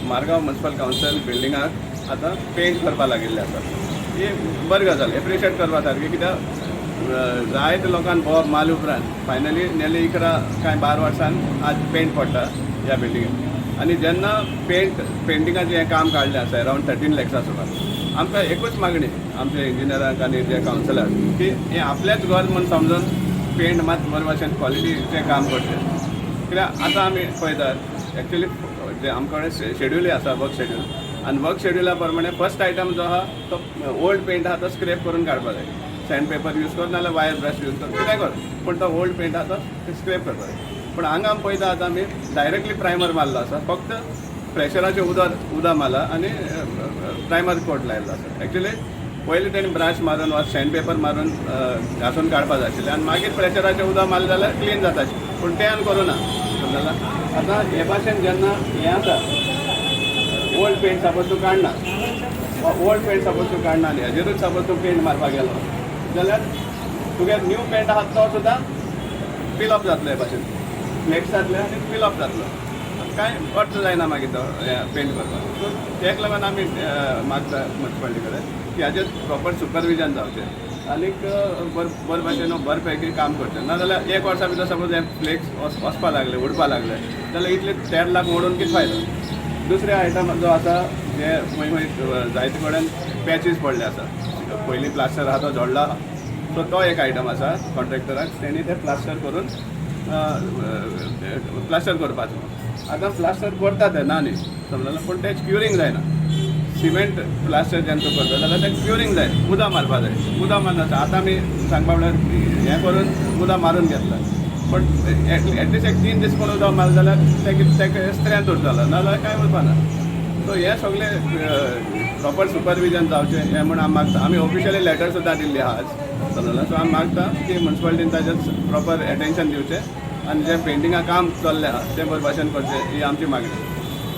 Margao municipal council बिल्डिंगाक आतां paint करपा लागिल्ले आसा. ही बरी गजाल, एप्रिशिएट करपा सारकी. कित्याक जायते लोकांक बोब माल उपरांत फायनली नेली 11 काय 12 वर्सान आज पेंट पडटा ह्या बिल्डिंगेक. आनी जेन्ना पेंटिंगाचें हें काम काडलें आसा अरावंड 13 लॅक्सा सुमार, आमकां एकूच मागणी आमच्या इंजिनियरांक आनी जे कावन्सिलाक की हें आपलेंच घर म्हूण समजून पेंट मात बरे भशेन क्वॉलिटीचें काम करचें. कित्याक आतां आमी पळयतात एक्चुली जे आमचे कडेन शेड्यूलय आसा, वर्क शेड्यूल, आनी वर्क शेड्युला प्रमाणे फर्स्ट आयटम जो आहा तो ओल्ड पेंट आहा तो स्क्रेप करून काडपा जाय. सँड पेपर यूज कर नाजाल्यार वायर ब्रश यूज कर, कितेंय कर, पूण तो ओल्ड पेंट आहा तो स्क्रेप करपा जाय. पूण हांगा आमी पळयता आतां आमी डायरेक्टली प्रायमर मारलो आसा, फक्त प्रेशराचें उदक मारला आनी प्रायमर कोट लायल्लो आसा. एक्चुली पयलीं तेणी ब्रश मारून वा सँड पेपर मारून घासून काडपा जाय आशिल्लें आनी मागीर प्रेशराचें उदक मारलें जाल्यार क्लीन जाता आशिल्लें. पूण तें आमी करूं ना. समजला. आतां हे भाशेन जेन्ना हें आसा ओल्ड पेंट सपोज तूं काडना, ओल्ड पेंट सपोज तूं काडना आनी हेजेरूच सपोज तूं पेंट मारपाक गेलो जाल्यार तुगे न्यू पेंट आहा तो सुद्दां फिल अप जातलो. हे भाशेन फ्लेक्स जातले आनी फिल अप जातलो. कांय अर्थ जायना मागीर तो पेंट करपाक. सो तेका लागून आमी मागता म्युनिसिपालिटी कडेन की हाजेर प्रॉपर सुपरविजन जावचें आनीक बरे भाशेन बरे पैकी काम करचें. नाजाल्यार 1 वर्सा भितर सपोज हे फ्लेक्स वचपा लागले, उडपा लागले जाल्यार इतले 13 लाख मोडून कितें फायदो. दुसरे आयटम जो आसा जे खंय जायते कडेन पॅचीस पडले आसा. पयलीं प्लास्टर आहा तो जोडला आहा, सो तो एक आयटम आसा कॉन्ट्रॅक्टराक, तेणी ते प्लास्टर करून प्लास्टर करपाचो. आतां प्लास्टर करता ते ना न्ही, समजलें, पूण तें क्युरींग जायना. सिमेंट प्लास्टर जेन्ना तूं करता जाल्यार तें क्युरींग जाय, उदक मारपा जाय. उदक मारनाका आतां आमी सांगपा म्हळ्यार हें करून उदक मारून घेतला, पण एटलिस्ट एक 3 दीस पण उदक मारलें जाल्यार तेका स्ट्रेंथ उरतलो, नाजाल्यार कांय उरपा ना. सो हें सगळें प्रॉपर सुपरविजन जावचें हें म्हूण आमी मागता. आमी ऑफिशियली लेटर सुद्दां दिल्ली आहा आज, समजलें. सो आमी मागता की म्युनिसिपालिटीन ताजेर प्रॉपर एटेन्शन दिवचें आनी जें पेंटिंगा काम चल्लें आहा तें बरे भाशेन करचें, ही आमची मागणी.